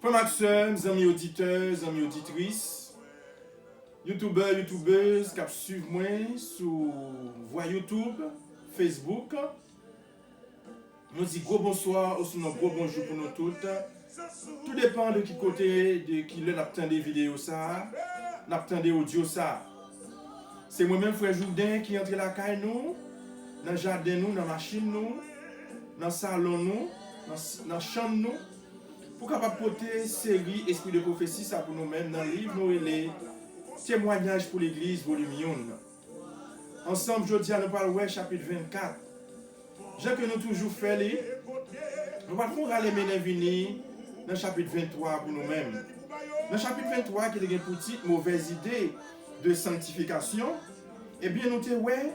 Frères Maxime, amis auditeurs, amis auditrices, youtubeurs, youtubeuses qui suivent moi sur voie YouTube, Facebook. Nous disons gros bonsoir ou sinon gros bonjour pour nous toutes. Tout dépend de qui côté, de qui l'on des vidéos ça, l'on des audios ça. C'est moi-même frère Jourdain qui entre la caille nous, dans le jardin nous, dans la machine nous, dans le salon nous, dans la chambre nous. Pour capable porter série Esprit de prophétie ça pour nous-mêmes dans le livre nous et les témoignages pour l'église volume 1. Ensemble aujourd'hui nous parlons chapitre 24. J'ai que nous toujours fait les nous allons aller venir dans le chapitre 23 pour nous-mêmes. Dans le chapitre 23 qui est une petite mauvaise idée de sanctification, eh bien nous ouais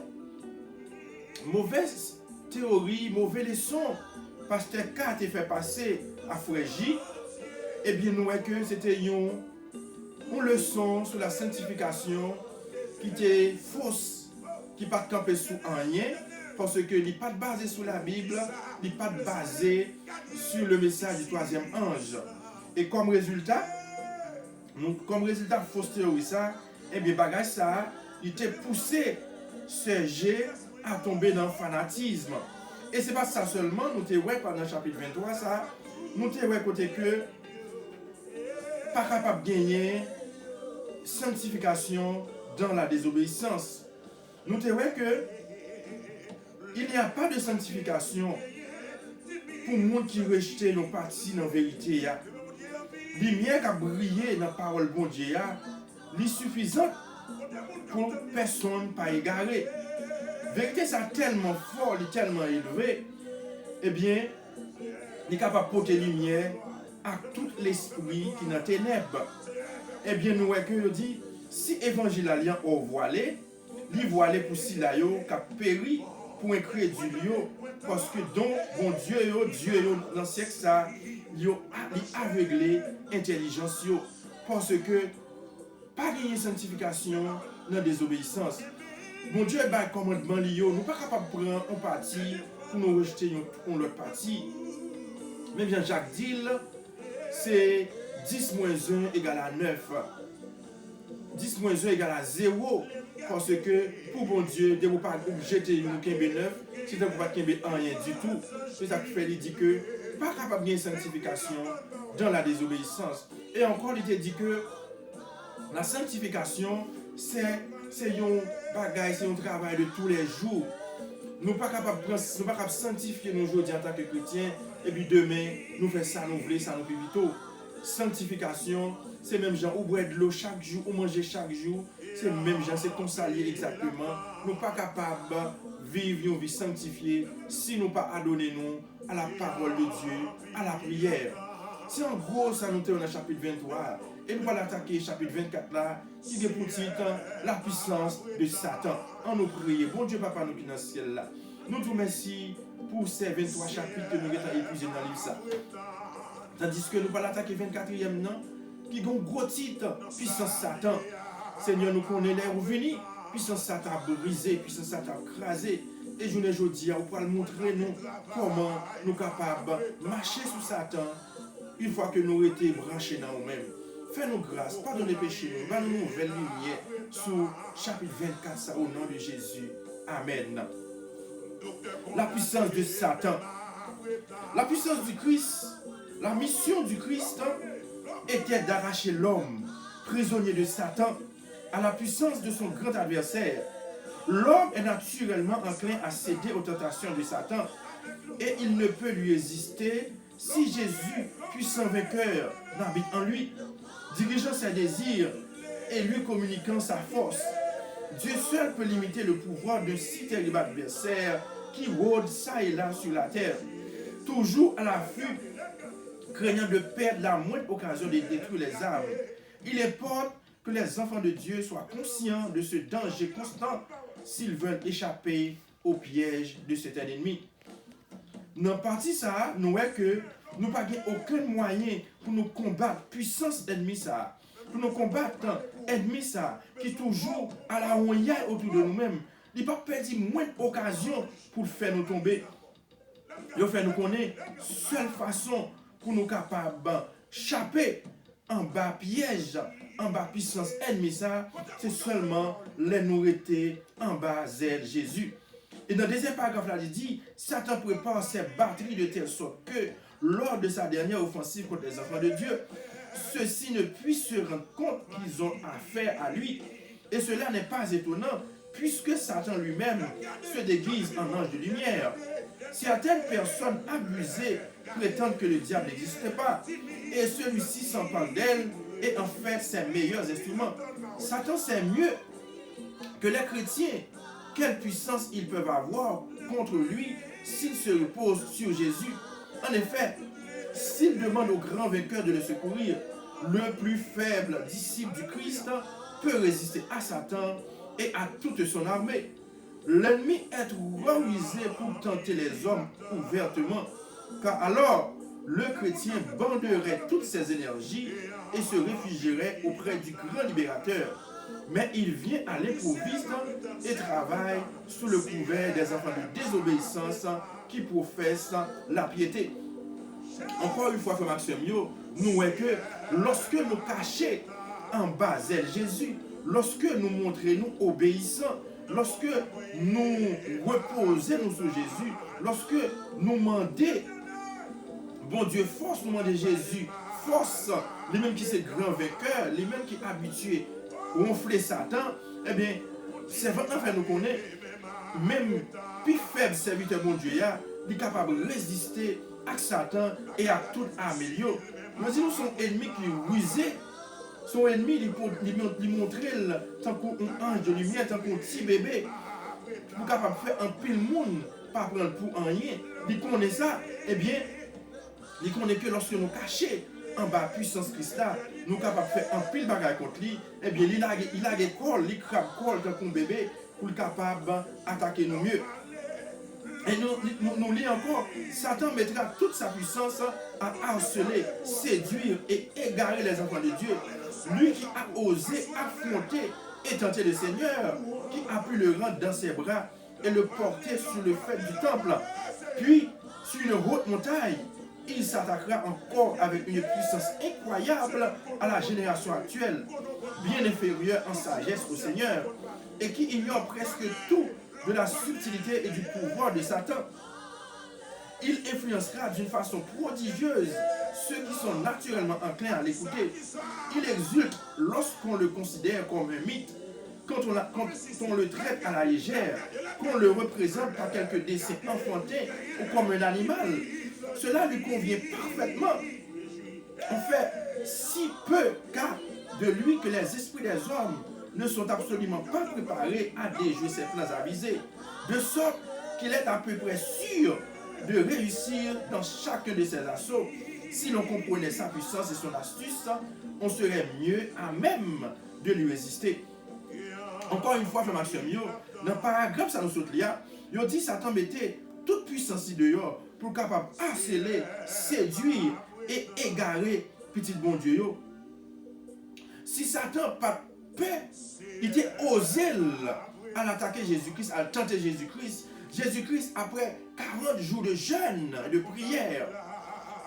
mauvaise théorie, mauvais leçon pasteur K a fait passer à Frère J, eh bien nous voyons que c'était une leçon sur la sanctification qui était fausse, qui n'est pas campée sous rien, parce que n'est pas basé sur la Bible, n'est pas basé sur le message du troisième ange. Et comme résultat fausse théorie ça, eh bien bagage ça, il était poussé ce G à tomber dans le fanatisme. Et ce n'est pas ça seulement, nous te ouais pendant le chapitre 23 ça, nous te ouais côté que pas capable de gagner sanctification dans la désobéissance. Nous te ouais que il n'y a pas de sanctification pour monde qui rejette nos parties dans la vérité. Lumière qui a brillé dans la parole bon Dieu, est suffisante pour personne pas égaré. Vérité ça tellement fort, tellement élevé, eh bien, il est capable de porter lumière à tout l'esprit qui est dans les ténèbres. Eh bien, nous voyons que dit, si l'évangile a lien au voilé, il voilé pour si la yo qui a péri pour un crédule, parce que donc, bon Dieu dans le siècle ça, il a aveuglé l'intelligence, parce que pas de sanctification dans la désobéissance. Bon Dieu est un commandement lié, nous ne sommes pas capables de prendre un parti pour nous rejeter l'autre parti. Mais bien Jacques dit, c'est 10 moins 1 égale à 9. 10 moins 1 égale à 0. Parce que pour bon Dieu, de ne pas jeter une 9, c'est de ne pas rien du tout. C'est ça qui fait il dit que pas capable de sanctification dans la désobéissance. Et encore, il te dit que la sanctification, c'est un bagage, c'est un travail de tous les jours. Nous ne sommes pas capables de sanctifier nos jours en tant que chrétiens, et puis demain, nous faisons ça, nous voulons ça, nous plus vite. Sanctification, c'est même genre, ou boire de l'eau chaque jour, ou manger chaque jour, c'est même genre, c'est ton salier exactement. Nous ne sommes pas capables de vivre une vie sanctifiée si nous ne pas adonner nous à la parole de Dieu, à la prière. C'est en gros ça nous dans le chapitre 23. Et nous allons attaquer le chapitre 24 là, qui est pour titre la puissance de Satan. On nous prie, bon Dieu Papa nous qui est dans le ciel là. Nous te remercions pour ces 23 chapitres que nous avons épuisés dans le livre ça. Tandis que nous allons attaquer le 24e non, qui a un gros titre, puissance Satan. Seigneur, nous connaissons l'air venu, puissance Satan brisé, puissance Satan crasé. Et je ne dis pas, on va montrer nous comment nous sommes capables de marcher sous Satan une fois que nous avons été branchés dans nous-mêmes. Fais-nous grâce, pardonne les péchés, donne-nous une nouvelle lumière sur chapitre 24, ça, au nom de Jésus. Amen. La puissance de Satan. La puissance du Christ, la mission du Christ était d'arracher l'homme, prisonnier de Satan, à la puissance de son grand adversaire. L'homme est naturellement enclin à céder aux tentations de Satan et il ne peut lui résister si Jésus, puissant vainqueur, n'habite en lui, dirigeant ses désirs et lui communiquant sa force. Dieu seul peut limiter le pouvoir d'un si terrible adversaire qui rôde ça et là sur la terre, toujours à l'affût, craignant de perdre la moindre occasion de détruire les âmes. Il importe que les enfants de Dieu soient conscients de ce danger constant s'ils veulent échapper au piège de cet ennemi. Dans la partie ça, nous voyons que nous n'avons aucun moyen pour nous combattre puissance ennemi ça. Pour nous combattre ennemi ça, qui est toujours à la rouillère autour de nous-mêmes. Il n'a pas perdu moins d'occasion pour faire nous tomber. Il fait nous connaître seule façon pour nous capables échapper en bas piège, en bas puissance ennemie, ça, c'est seulement les nourrités en bas zèle Jésus. Et dans le deuxième paragraphe, là, il dit, Satan prépare ses batteries de telle sorte que, lors de sa dernière offensive contre les enfants de Dieu, ceux-ci ne puissent se rendre compte qu'ils ont affaire à lui. Et cela n'est pas étonnant, puisque Satan lui-même se déguise en ange de lumière. Certaines personnes abusées prétendent que le diable n'existe pas, et celui-ci s'empare d'elle et en fait ses meilleurs instruments. Satan sait mieux que les chrétiens quelle puissance ils peuvent avoir contre lui s'ils se reposent sur Jésus. En effet, s'il demande au grand vainqueur de le secourir, le plus faible disciple du Christ peut résister à Satan et à toute son armée. L'ennemi est rusé pour tenter les hommes ouvertement, car alors le chrétien banderait toutes ses énergies et se réfugierait auprès du grand libérateur. Mais il vient à l'improviste et travaille sous le couvert des enfants de désobéissance qui professent la piété. Encore une fois, frère Maxime, nous voyons que lorsque nous cachons en bas Jésus, lorsque nous montrons nous obéissants, lorsque nous reposons sur Jésus, lorsque nous demandons, bon Dieu, force nous demander Jésus, force, les mêmes qui sont grands vainqueurs, les mêmes qui sont habitués ronfler Satan, eh bien, c'est vraiment fait nous connaître, même plus faible serviteur bon Dieu, il est capable de résister à Satan et à toute arme. Nous disons son ennemi qui est rusé, son ennemi il montre tant qu'un ange de lumière, tant qu'un petit bébé, pour capable de faire un pile monde, pas prendre pour rien. Il connaît ça, eh bien, il connaît que lorsque nous cachons en bas puissance Christ là, nous sommes capables de faire un pile bagaille contre lui, eh bien, il a des cols, il crabe colle tant qu'un bébé, pour être capable d'attaquer nous mieux. Et nous lisons encore, Satan mettra toute sa puissance à harceler, séduire et égarer les enfants de Dieu. Lui qui a osé affronter et tenter le Seigneur, qui a pu le rendre dans ses bras et le porter sur le fait du temple. Puis, sur une haute montagne, il s'attaquera encore avec une puissance incroyable à la génération actuelle, bien inférieure en sagesse au Seigneur, et qui ignore presque tout de la subtilité et du pouvoir de Satan. Il influencera d'une façon prodigieuse ceux qui sont naturellement enclins à l'écouter. Il exulte lorsqu'on le considère comme un mythe, quand on le traite à la légère, qu'on le représente par quelques dessins enfantés ou comme un animal. Cela lui convient parfaitement. On fait si peu cas de lui que les esprits des hommes ne sont absolument pas préparés à déjouer ses plans avisés, de sorte qu'il est à peu près sûr de réussir dans chacun de ses assauts. Si l'on comprenait sa puissance et son astuce, on serait mieux à même de lui résister. Encore une fois, frère Maxime, dans le paragraphe, ça nous saute là, il dit Satan mettait toute puissance dehors pour capable harceler, séduire et égarer petit bon Dieu. Si Satan pas paix, il était osé à l'attaquer Jésus-Christ, à tenter Jésus-Christ. Jésus-Christ, après 40 jours de jeûne, de prière,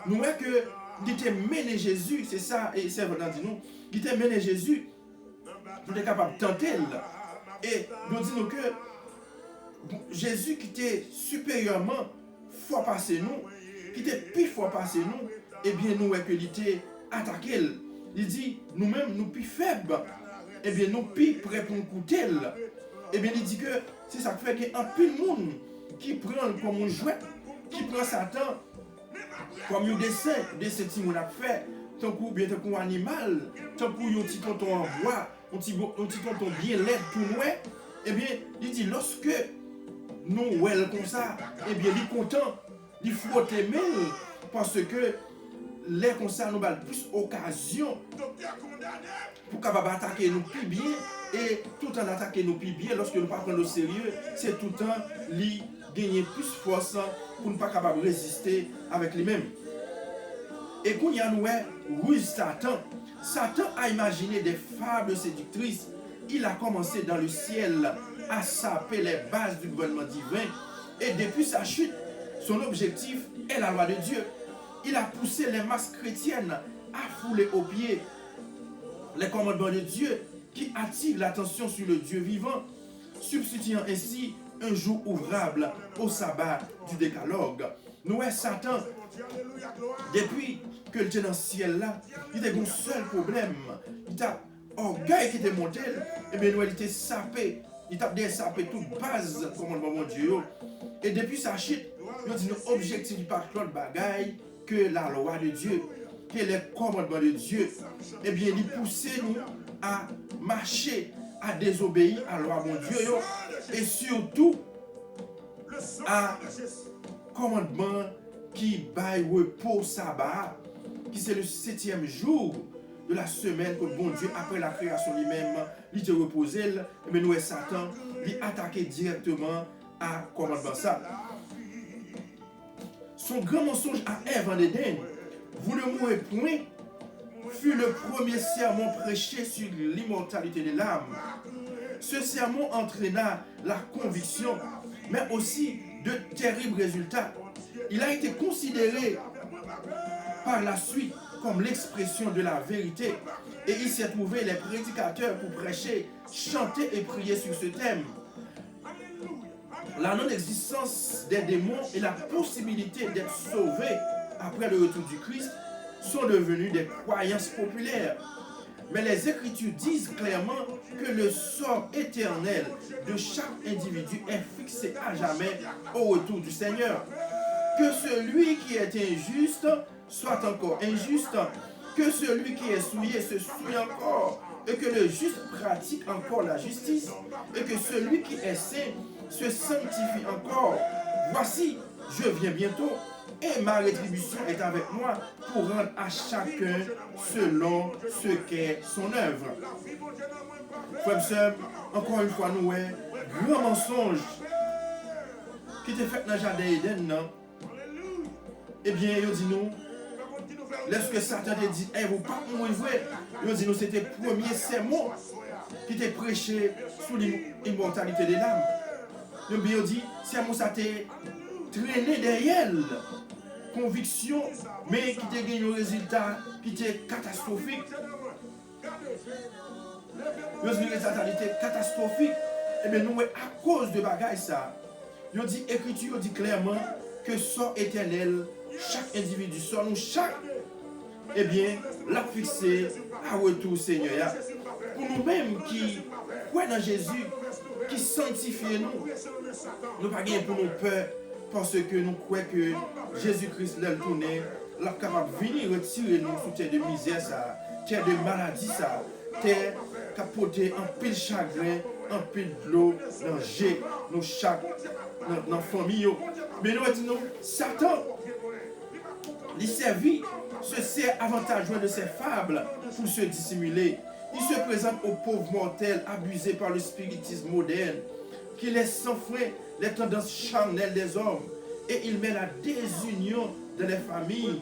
nous voyons qu'il était mené Jésus, c'est ça, et c'est vrai, dit-nous, il était mené Jésus pour être capable de tenter. Et nous disons que Jésus qui était supérieurement fort passé nous, qui était plus fort passé nous, eh bien nous voyons qu'il était attaqué. Il dit, nous-mêmes, nous plus faibles, eh bien nous plus prêts pour nous coûter. Eh bien il dit que c'est ça qui fait qu'il y a un peu de monde qui prend comme un jouet, qui prend Satan comme un dessin que nous avons fait, tant qu'un animal, tant qu'un petit tonton en bois, un petit tonton bien laid, tout noir. Eh bien il dit, lorsque nous voyons comme ça, eh bien il est content, il frotte les mains, parce que les comme ça nous avons plus occasion pour capable attaquer nous plus bien, et tout en attaquer nous plus bien lorsque nous ne pas prendre au sérieux, c'est tout le temps lui gagner plus force pour ne pas capable résister avec lui-même. Et quand il y a nous ruse Satan, Satan a imaginé des fables séductrices. Il a commencé dans le ciel à saper les bases du gouvernement divin, et depuis sa chute, son objectif est la loi de Dieu. Il a poussé les masses chrétiennes à fouler aux pieds les commandements de Dieu qui attirent l'attention sur le Dieu vivant, substituant ainsi un jour ouvrable au sabbat du décalogue. Nous, Satan, depuis que le était dans le ciel là, il était un seul problème. Il a orgueil qui était monté, et bien nous, il était sapé. Il a sapé toute base commandement de Dieu. Et depuis sa chute, nous disons objectif par l'autre bagaille que la loi de Dieu, que les commandements de Dieu. Eh bien, il poussait nous à marcher, à désobéir à la loi de Dieu et surtout à commandement qui baille repos sabbat, qui c'est le 7e jour de la semaine que bon Dieu, après la création lui-même, il te reposait, mais nous, Satan, il attaquait directement à commandement ça. Son grand mensonge à Ève en Éden, vous ne mourrez point, fut le premier sermon prêché sur l'immortalité de l'âme. Ce sermon entraîna la conviction, mais aussi de terribles résultats. Il a été considéré par la suite comme l'expression de la vérité et il s'est trouvé les prédicateurs pour prêcher, chanter et prier sur ce thème. La non-existence des démons et la possibilité d'être sauvé après le retour du Christ sont devenues des croyances populaires. Mais les Écritures disent clairement que le sort éternel de chaque individu est fixé à jamais au retour du Seigneur. Que celui qui est injuste soit encore injuste, que celui qui est souillé se souille encore, et que le juste pratique encore la justice, et que celui qui est saint se sanctifie encore. Voici, je viens bientôt, et ma rétribution est avec moi pour rendre à chacun selon ce qu'est son œuvre. Frères et sœurs, encore une fois, nous, grand mensonge qui était fait dans le jardin d'Éden, eh bien, il dit nous, lorsque Satan te dit, vous ne pas mourir vrai, il dit nous, c'était le premier sermon qui était prêché sur l'immortalité de l'âme. Il dit, sermon ça t'est traîné derrière conviction, mais qui t'a gagné un résultat qui était catastrophique. Le résultat était catastrophique. Et bien nous, à cause de bagaille ça, il dit, Écriture dit clairement que sort éternel, chaque individu, sort nous, chaque, eh bien, l'a fixé à retour Seigneur. Pour nous-mêmes qui croyons dans Jésus, qui sanctifient nous, nous pas gagner pour nous peur, parce que nous croyons que Jésus-Christ l'a tourné, l'a capable de venir retirer nous sous terre de misère, ça, terre de maladie, ça, terre qui a porté un pile chagrin, un pile de l'eau, dans G, nous chaque, dans la famille. Mais nous disons, Satan, il servit, se sert avantageux de ses fables pour se dissimuler. Il se présente aux pauvres mortels abusés par le spiritisme moderne, qui laisse sans frein les tendances charnelles des hommes, et il met la désunion dans les familles,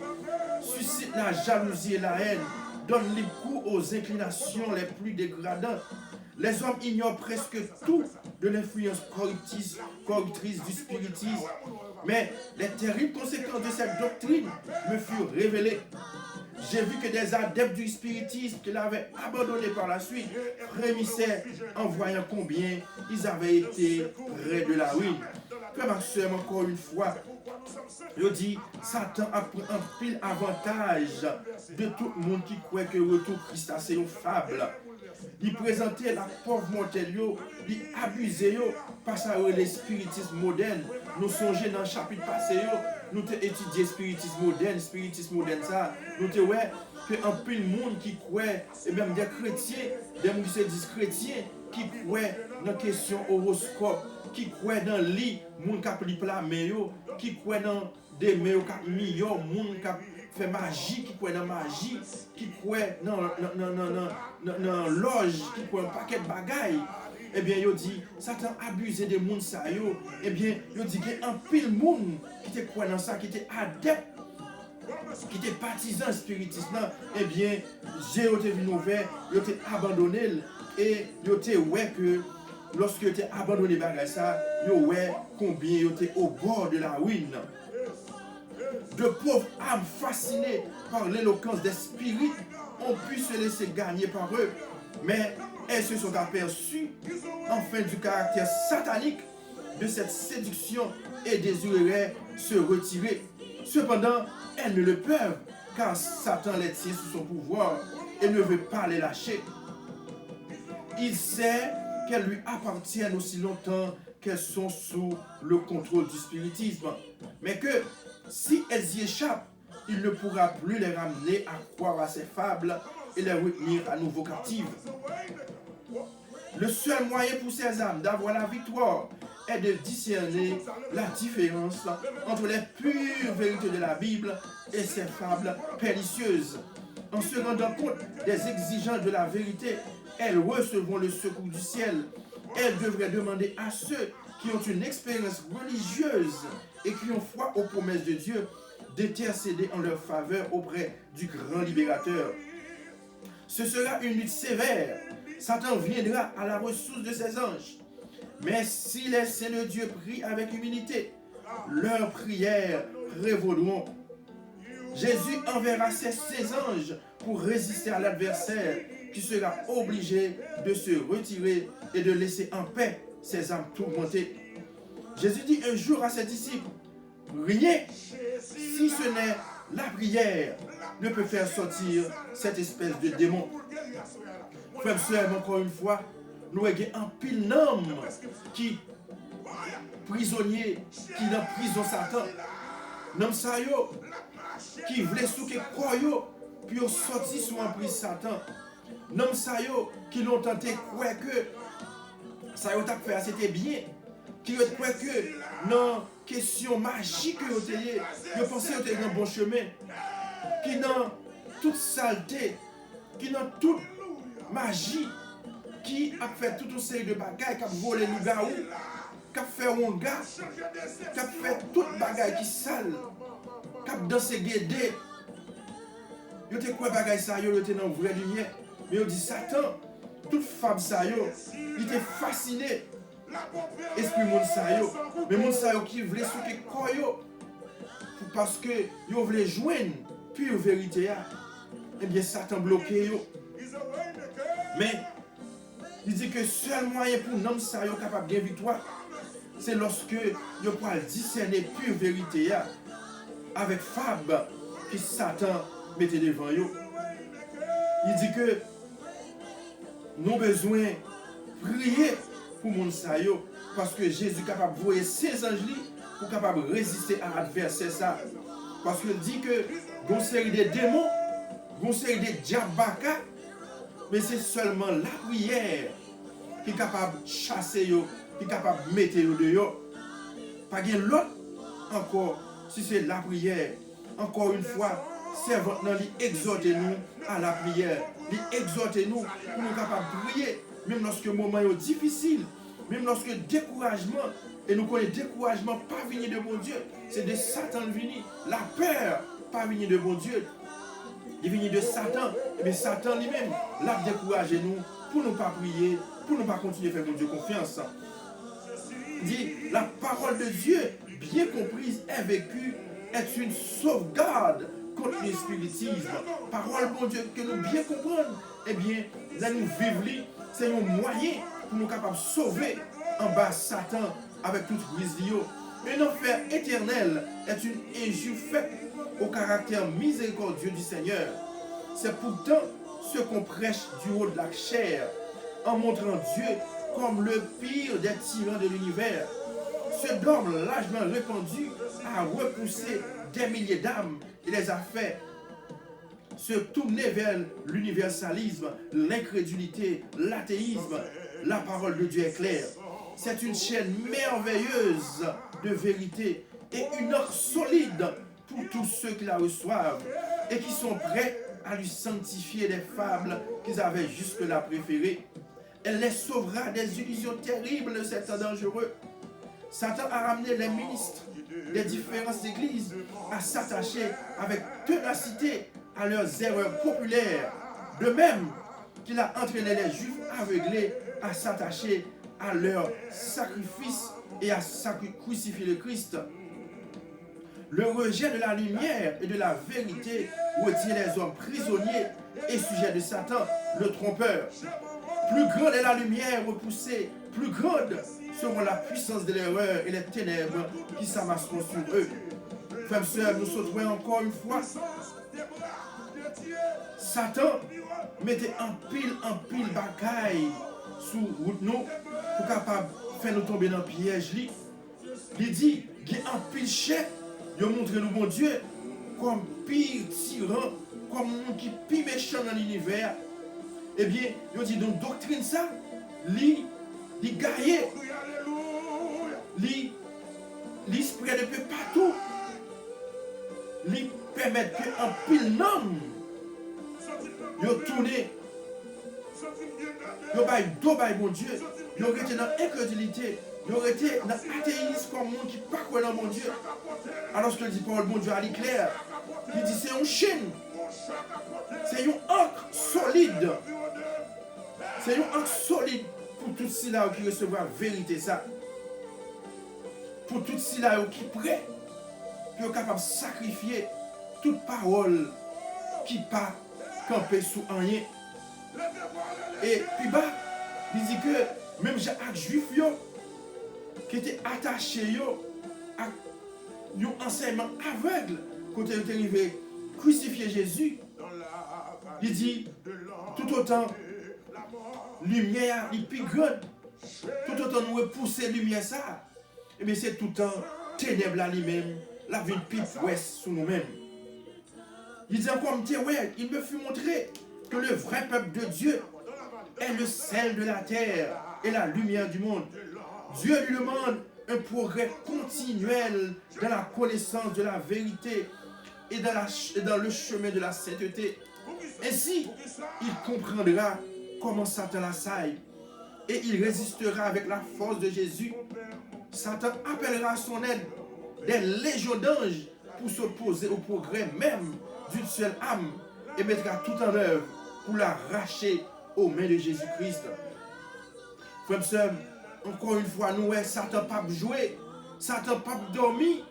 suscite la jalousie et la haine, donne libre cours aux inclinations les plus dégradantes. Les hommes ignorent presque tout de l'influence corruptrice du spiritisme, mais les terribles conséquences de cette doctrine me furent révélées. J'ai vu que des adeptes du spiritisme qu'il avait abandonné par la suite frémissaient en voyant combien ils avaient été près de la ruine. Frère Maxime, encore une fois, je dis, Satan a pris un pile avantage de tout le monde qui croit que le retour Christ c'est une fable. Il présentait la pauvre mortelle, il abusait par ça le spiritisme moderne. Nous songeons dans le chapitre passé, nous avons étudié le spiritisme moderne ça. Nous avons vu qu'un peu de monde qui croit, et même des chrétiens, des gens qui se disent chrétiens, qui croient dans la question horoscope, qui croient dans le lit, les gens qui plat qui croient dans des meilleurs millions, les gens qui fait magie, qui croient dans la magie, qui croient dans loge, qui croient un paquet de bagailles. Eh bien, il dit, Satan abusé des gens, ça, eh bien, il dit qu'il y a un pile de monde qui était croyant dans ça, qui était adepte, qui était partisan spiritisme, eh bien, j'ai été venu ouvert, il était abandonné, et il était ouais que lorsque il était abandonné par ça, il ouais combien il était au bord de la ruine. De pauvres âmes fascinées par l'éloquence des spirites ont pu se laisser gagner par eux, mais elles se sont aperçues enfin du caractère satanique de cette séduction et désireraient se retirer. Cependant, elles ne le peuvent, car Satan les tient sous son pouvoir et ne veut pas les lâcher. Il sait qu'elles lui appartiennent aussi longtemps qu'elles sont sous le contrôle du spiritisme, mais que si elles y échappent, il ne pourra plus les ramener à croire à ses fables et les retenir à nouveau captives. Le seul moyen pour ces âmes d'avoir la victoire est de discerner la différence entre les pures vérités de la Bible et ses fables pernicieuses. En se rendant compte des exigences de la vérité, elles recevront le secours du ciel. Elles devraient demander à ceux qui ont une expérience religieuse et qui ont foi aux promesses de Dieu d'intercéder en leur faveur auprès du grand libérateur. Ce sera une lutte sévère. Satan viendra à la ressource de ses anges. Mais si les saints de Dieu prient avec humilité, leurs prières révaudront. Jésus enverra ses anges pour résister à l'adversaire qui sera obligé de se retirer et de laisser en paix ses âmes tourmentées. Jésus dit un jour à ses disciples, rien, si ce n'est la prière, ne peut faire sortir cette espèce de démon. Frère, sœur, encore une fois, nous avons un pile d'hommes qui prisonniers, qui dans prison Satan. Nom ça yo, qui voulait souquer croyo, puis ont sorti sous emprise Satan. Nom ça yo, qui l'ont tenté croire que ça yo t'a fait c'était bien, qui ont croire que non question magique que vous ayez, vous pensez que vous êtes dans le bon chemin, qui dans toute saleté, qui dans toute magie, qui a fait toute une série de bagailles, qui a volé le garou, qui a fait un gars, qui a fait toute bagaille qui sale, qui a dansé guédé. Vous avez quoi bagaille ça, vous êtes dans la vraie lumière. Mais vous dit Satan, toute femme ça, il était fasciné. Esprit monde ça yo, mais monde ça yo qui voulait souquer quoi yo, parce que yo voulait joindre puis la vérité a, eh bien Satan bloqué yo. Mais il dit que seul moyen pour l'homme ça yo capable de victoire, c'est lorsque yo pourra discerner pure vérité a avec fable que Satan mettait devant yo. Il dit que nous avons besoin de prier pour mon sayo, parce que Jésus est capable de voyer ses anges pour capable de résister à l'adversaire ça. Parce qu'il dit que une série de démons, une série de diabaka, mais c'est seulement la prière qui est capable de chasser yo, qui est capable de mettre yo dehors. Pas de l'autre encore, si c'est la prière. Encore une fois, servante nan li exhorte nous à la prière. Li exhorte nous pour nous capables de prier. Même lorsque le moment est difficile, même lorsque le découragement, et nous connaissons le découragement pas venir de bon Dieu, c'est de Satan venir. La peur pas venir de bon Dieu, il vient de Satan. Mais Satan lui-même l'a découragé nous pour ne pas prier, pour ne pas continuer à faire mon Dieu confiance. Il dit, la parole de Dieu, bien comprise et vécue, est une sauvegarde contre le spiritisme. Parole, mon Dieu, que nous bien comprendre, eh bien, là nous vivons, c'est un moyen pour nous capables de sauver en bas Satan avec toute brisio. Un enfer éternel est une injure faite au caractère miséricordieux du Seigneur. C'est pourtant ce qu'on prêche du haut de la chair, en montrant Dieu comme le pire des tyrans de l'univers. Ce dogme largement répandu a repoussé des milliers d'âmes et les a fait se tourner vers l'universalisme, l'incrédulité, l'athéisme. La parole de Dieu est claire. C'est une chaîne merveilleuse de vérité et une ordre solide pour tous ceux qui la reçoivent et qui sont prêts à lui sanctifier les fables qu'ils avaient jusque-là préférées. Elle les sauvera des illusions terribles de ces temps dangereux. Satan a ramené les ministres des différentes églises à s'attacher avec ténacité à leurs erreurs populaires, de même qu'il a entraîné les Juifs aveuglés à s'attacher à leur sacrifice et à crucifier le Christ. Le rejet de la lumière et de la vérité retient les hommes prisonniers et sujets de Satan, le trompeur. Plus grande est la lumière repoussée, plus grande seront la puissance de l'erreur et les ténèbres qui s'amasseront sur eux. Frères et sœurs, nous sauterons encore une fois. Satan mettait en pile bagaille sous route nous pour capable faire nous tomber dans le piège. Il dit, il y a un pile chef, il montre nous bon Dieu comme pire tyran, comme monde qui pire méchant dans l'univers. Eh bien, il dit donc doctrine ça, li gagne, li spread un peu partout, li permet que un pile homme yo tourne, yo bail do bail bon Dieu, yo été dans incrédulité, yo été dans athéisme comme monde qui pas croire dans mon Dieu. Alors que dit Paul bon Dieu à l'éclair, il dit c'est une chaîne, c'est une encre solide. C'est une encre solide pour tout cela qui recevra la vérité ça. Pour tout cela qui est prêt, qui est capable de sacrifier toute parole qui pas camper sous rien. Et puis bas, il dit que même les juifs qui étaient attachés à un enseignement aveugle quand ils étaient arrivés crucifier Jésus, il dit tout autant lumière est plus grande, tout autant nous repousser lumière ça, et bien c'est tout le temps ténèbres à lui-même, la vie plus ouest sous nous-mêmes. Il dit encore, il me fut montré que le vrai peuple de Dieu est le sel de la terre et la lumière du monde. Dieu lui demande un progrès continuel dans la connaissance de la vérité et dans le chemin de la sainteté. Ainsi, il comprendra comment Satan l'assaille et il résistera avec la force de Jésus. Satan appellera à son aide des légions d'anges pour s'opposer au progrès même d'une seule âme et mettra tout en œuvre pour l'arracher aux mains de Jésus-Christ. Frères et sœurs, encore une fois, nous, Satan n'a pas joué, Satan n'a pas dormi,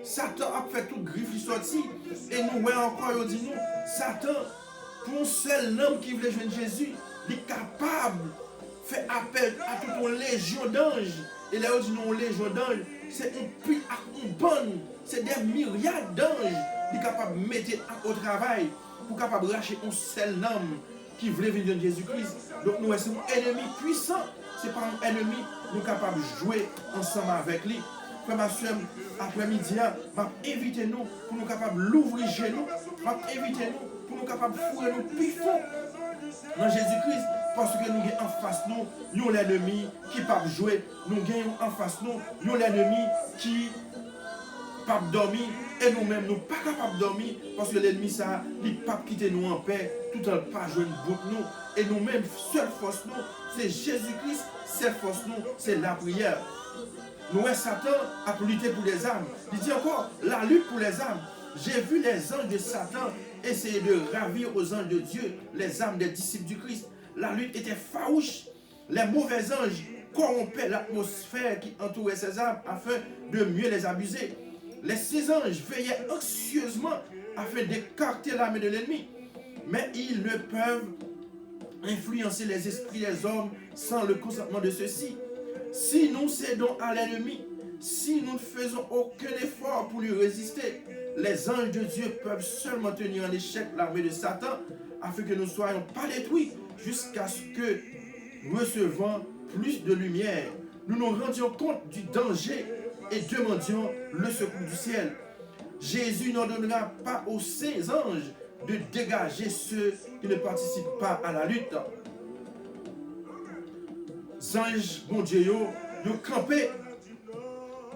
Satan a fait tout griffe sorti. Et nous, encore, il dit nous, Satan, pour un seul homme qui voulait joindre Jésus, il est capable de faire appel à toute une légion d'anges. Et là, on dit non, légion d'anges, c'est une bonne, c'est des myriades d'anges qui sont capables de mettre au travail pour capable de racheter un seul homme qui voulait venir de Jésus-Christ. Donc nous, c'est un ennemi puissant. Ce n'est pas un ennemi, nous sommes capables de jouer ensemble avec lui. Frère, ma soeur, après-midi, je inviter nous pour nous capables de l'ouvrir chez nous. Je inviter nous pour nous capables de fouiller nous plus fond dans Jésus-Christ. Parce que nous avons en face nous l'ennemi qui ne peut pas jouer. Nous avons en face nous l'ennemi qui ne peut pas dormir. Et nous-mêmes, nous ne sommes pas capables de dormir parce que l'ennemi, ça, il ne peut pas quitter nous en paix tout en ne pas jouer une bout de nous. Et nous-mêmes, seule force nous, c'est Jésus-Christ, seule force nous, c'est la prière. Nous, Satan a lutté pour les âmes. Il dit encore, la lutte pour les âmes. J'ai vu les anges de Satan essayer de ravir aux anges de Dieu les âmes des disciples du Christ. La lutte était farouche. Les mauvais anges corrompaient l'atmosphère qui entourait ces âmes afin de mieux les abuser. Les 6 anges veillaient anxieusement afin d'écarter la main de l'ennemi. Mais ils ne peuvent influencer les esprits des hommes sans le consentement de ceux-ci. Si nous cédons à l'ennemi, si nous ne faisons aucun effort pour lui résister, les anges de Dieu peuvent seulement tenir en échec l'armée de Satan afin que nous ne soyons pas détruits jusqu'à ce que, recevant plus de lumière, nous nous rendions compte du danger et demandions le secours du ciel. Jésus n'ordonnera pas aux saints anges de dégager ceux qui ne participent pas à la lutte. Les anges, bon Dieu, ils ont campé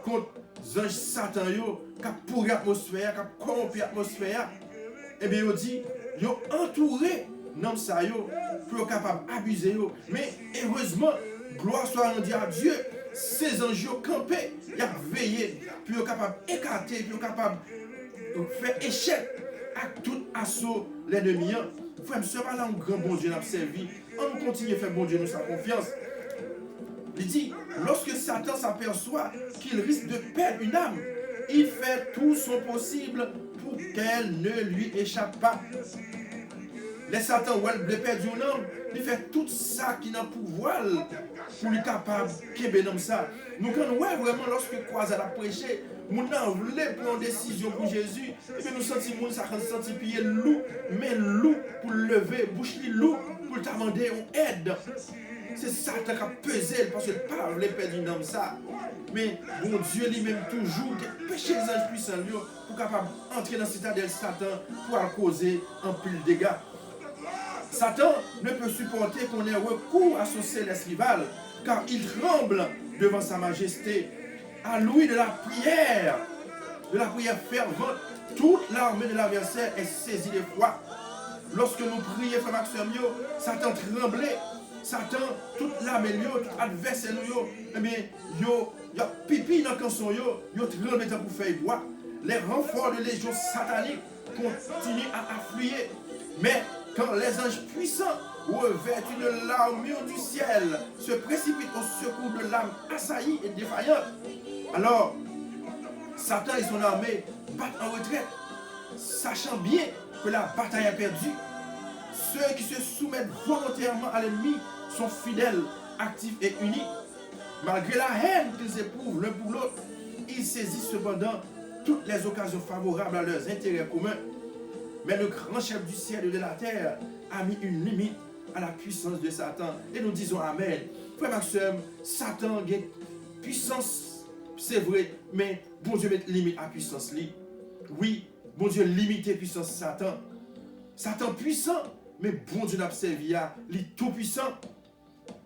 contre les anges Satan, qui ont pourri l'atmosphère, qui ont corrompu l'atmosphère. Et bien, ils dit, ils ont entouré l'homme pour être capable d'abuser. Mais heureusement, gloire soit rendue à Dieu, ces anges ont campé, ils ont veillé, pour être capable d'écarter, pour être capable de faire échec à tout assaut l'ennemi. Frère, ce n'est pas là un grand bon Dieu n'a servi. On continue à faire bon Dieu nous sa confiance. Il dit, lorsque Satan s'aperçoit qu'il risque de perdre une âme, il fait tout son possible pour qu'elle ne lui échappe pas. Les Satan ou elle perd un homme, il fait tout ça qui n'a pouvoir pour lui capable de comme ça. Nous quand nous vraiment lorsque croisade a prêché, nous voulons prendre une décision pour Jésus, et puis nous sentons ça senti pied loup, mais loup pour lever, bouche loup pour demander une aide. C'est Satan qui a pesé parce que pas voulait perdre un homme ça. Mais bon Dieu lui-même toujours péché les anges puissants pour capable entrer dans la citadelle Satan pour causer un pile de dégâts. Satan ne peut supporter qu'on ait recours à son céleste rival, car il tremble devant sa majesté. À lui de la prière fervente, toute l'armée de l'adversaire est saisie d'effroi. Lorsque nous prions, frère Maxime, Satan tremblait. Satan, toute l'armée, tout adversaire, yo pipi dans le canson, yo tremblé pour faire bois. Les renforts de légion satanique continuent à affluer. Mais quand les anges puissants revêtent une l'armure du ciel, se précipitent au secours de l'âme assaillie et défaillante, alors Satan et son armée battent en retraite, sachant bien que la bataille est perdue. Ceux qui se soumettent volontairement à l'ennemi sont fidèles, actifs et unis. Malgré la haine qu'ils éprouvent l'un pour l'autre, ils saisissent cependant toutes les occasions favorables à leurs intérêts communs. Mais le grand chef du ciel et de la terre a mis une limite à la puissance de Satan. Et nous disons Amen. Frère Maxime, Satan a une puissance, c'est vrai, mais bon Dieu met limite à la puissance. Oui, bon Dieu limite la puissance de Satan. Satan puissant, mais bon Dieu n'a pas servi à lui tout puissant.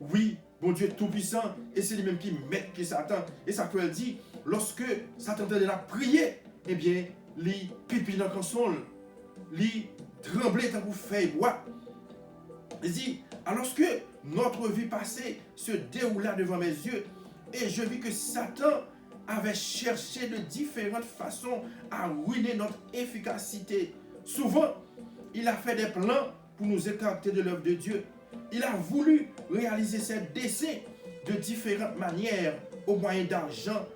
Oui, bon Dieu tout puissant, et c'est lui-même qui met que Satan. Et ça peut dire, lorsque Satan t'a prié, eh bien, lui pipi dans le console. Lui trembler tant pour faire bois. Il dit, alors que notre vie passée se déroula devant mes yeux, et je vis que Satan avait cherché de différentes façons à ruiner notre efficacité. Souvent, il a fait des plans pour nous écarter de l'œuvre de Dieu. Il a voulu réaliser ses desseins de différentes manières, au moyen d'argent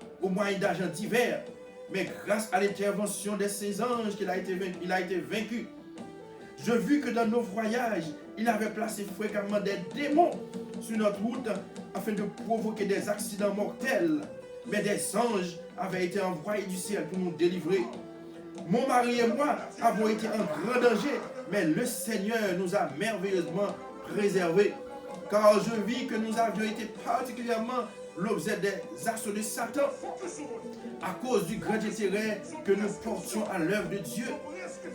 divers. Mais grâce à l'intervention de ces anges, il a été vaincu. Je vis que dans nos voyages, il avait placé fréquemment des démons sur notre route afin de provoquer des accidents mortels. Mais des anges avaient été envoyés du ciel pour nous délivrer. Mon mari et moi avons été en grand danger, mais le Seigneur nous a merveilleusement préservés. Car je vis que nous avions été particulièrement l'objet des assauts de Satan à cause du grand intérêt que nous portions à l'œuvre de Dieu.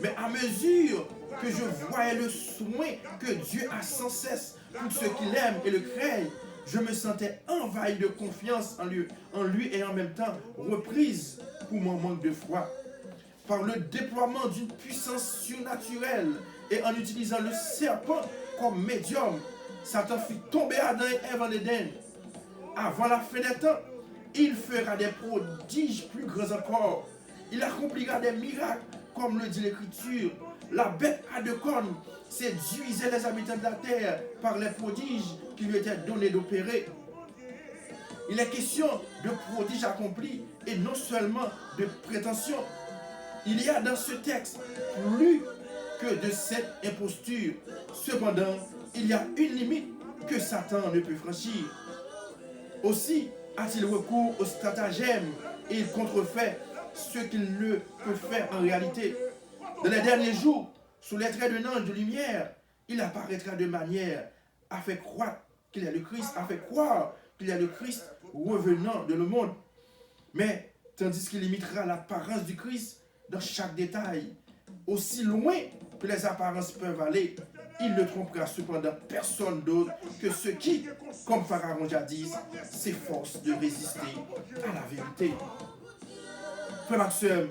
Mais à mesure que je voyais le soin que Dieu a sans cesse pour ceux qui l'aiment et le craignent, je me sentais envahi de confiance en lui et en même temps reprise pour mon manque de foi. Par le déploiement d'une puissance surnaturelle et en utilisant le serpent comme médium, Satan fit tomber Adam et Ève en Éden. Avant la fin des temps, il fera des prodiges plus grands encore. Il accomplira des miracles, comme le dit l'Écriture. La bête à deux cornes séduisait les habitants de la terre par les prodiges qui lui étaient donnés d'opérer. Il est question de prodiges accomplis et non seulement de prétention. Il y a dans ce texte plus que de cette imposture. Cependant, il y a une limite que Satan ne peut franchir. Aussi a-t-il recours au stratagème et il contrefait ce qu'il ne peut faire en réalité. Dans les derniers jours, sous les traits d'un ange de lumière, il apparaîtra de manière à faire croire qu'il y a le Christ, revenant de le monde. Mais tandis qu'il imitera l'apparence du Christ dans chaque détail, aussi loin que les apparences peuvent aller, il ne trompera cependant personne d'autre que ceux qui, comme Pharaon jadis, s'efforcent de résister à la vérité. Frère Maxime,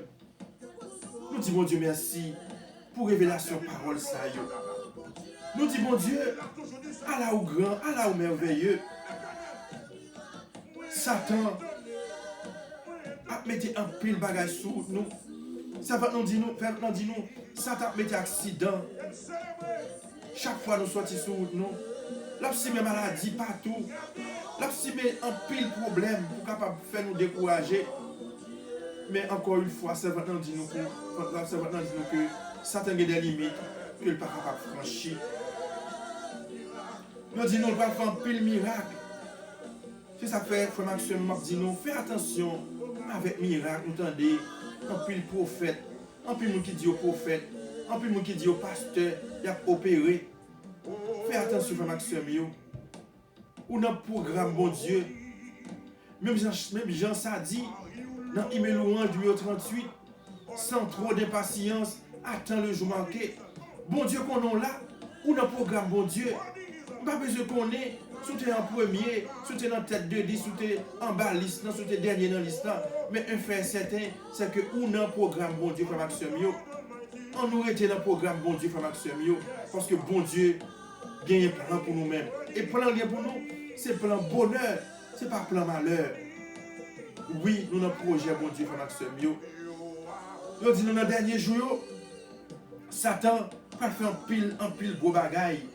nous disons Dieu merci pour révélation parole ça. Nous disons Dieu, Allah au grand, Allah au merveilleux. Satan a mis un pile bagage sur nous. Satan nous dit nous, Satan a mis accident. Chaque fois nous sortons sur nous, là si mes maladies partout, là si mes un pile problème pour capable faire nous décourager. Mais encore une fois, ça va nous dire que Satan a des limites que le pas capable de franchir. Nous disons nous va faire un pile miracle. C'est ça fait, frère Maxime, m'a dit nous, fais attention avec miracle, nous tendez, un pile prophète, un pile monde qui dit au prophète, un pile monde qui dit au pasteur, il a opéré. Fais attention, frère Maxime, yo. Ou dans le programme, bon Dieu, même Jean ça dit, dans l'email louange du 38, sans trop d'impatience, attends le jour manqué. Bon Dieu qu'on est là, ou dans le programme, bon Dieu, pas besoin qu'on est, sous en premier, sous en tête de 10, sous en bas liste, sous dernier dans liste, mais un fait certain, c'est que ou dans le programme, bon Dieu, frère Maxime, on nous était dans le programme, bon Dieu, frère Maxime, parce que bon Dieu, gagne un plan pour nous-mêmes. Et plan lié pour nous, c'est plan bonheur, c'est pas plan malheur. Oui, nous avons un projet, bon Dieu, frère Maxime. Nous dit nous dans le dernier jour, Satan va faire un pile beau bagaille.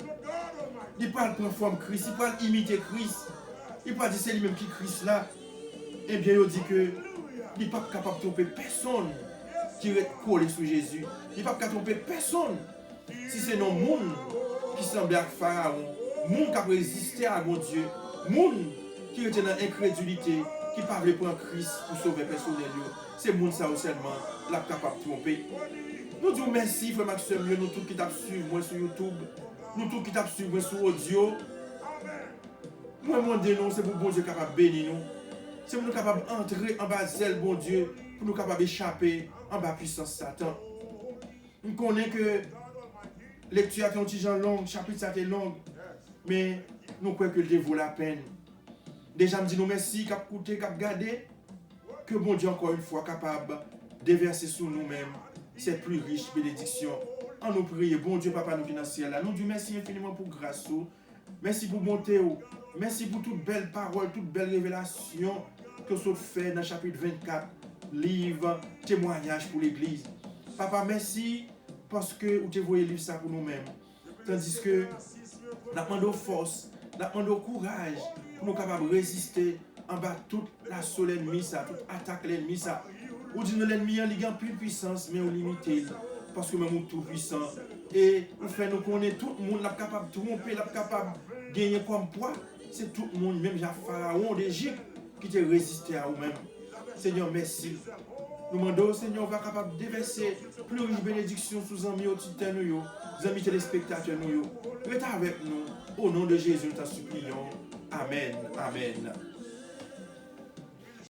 Il parle prendre forme Christ, il parle imiter Christ. Il parle dire c'est lui-même qui Christ là. Eh bien, il dit que il n'est pas capable de tromper personne qui est collé sous Jésus. Il n'est pas capable de tromper personne. Si c'est non monde qui semble à Pharaon, monde qui a résisté à mon Dieu, monde qui était dans l'incrédulité, qui ne parlait pas en Christ pour sauver personne, c'est monde ça seulement là capable de tromper. Nous disons merci, frère Maxime, nous tous qui t'ont suivi moi sur YouTube, nous tous qui t'ont suivi moi sur audio. Moi, mon Dieu, c'est pour bon Dieu capable de bénir nous. C'est pour nous capable d'entrer en bas zèle, bon Dieu, pour nous capable d'échapper en bas puissance Satan. Nous connaissons que lecture a un petit genre long, chapitre ça est long, mais nous croyons que le vaut la peine. Déjà, me dit nous merci, cap écouter, cap garder, que bon Dieu encore une fois capable de déverser sur nous-mêmes ces plus riches bénédictions. En nous prier, bon Dieu, Papa, nous qui dans le ciel là, nous disons merci infiniment pour grâce, merci pour bonté, merci pour toutes belles paroles, toutes belles révélations que vous fait dans le chapitre 24, livre, témoignage pour l'Église. Papa, merci parce que vous avez voulu livre ça pour nous-mêmes. Tandis que nous demandons force, nous demandons courage pour nous capables de résister en bas toute la soleil l'ennemi, toute attaque l'ennemi. Ou dit l'ennemi il a plus de puissance, mais on limite parce que nous sommes tout puissants. Et nous fait nous connaître tout le monde, est capable de tromper, est capable de gagner comme poids. C'est tout le monde, même Pharaon d'Égypte, qui t'a résisté à vous-même. Seigneur, merci. Nous demandons, Seigneur, va capable de déverser plus riche bénédiction sous amis au titan nous, amis téléspectateurs nous. Restez avec nous. Au nom de Jésus, nous t'en supplions. Amen. Amen.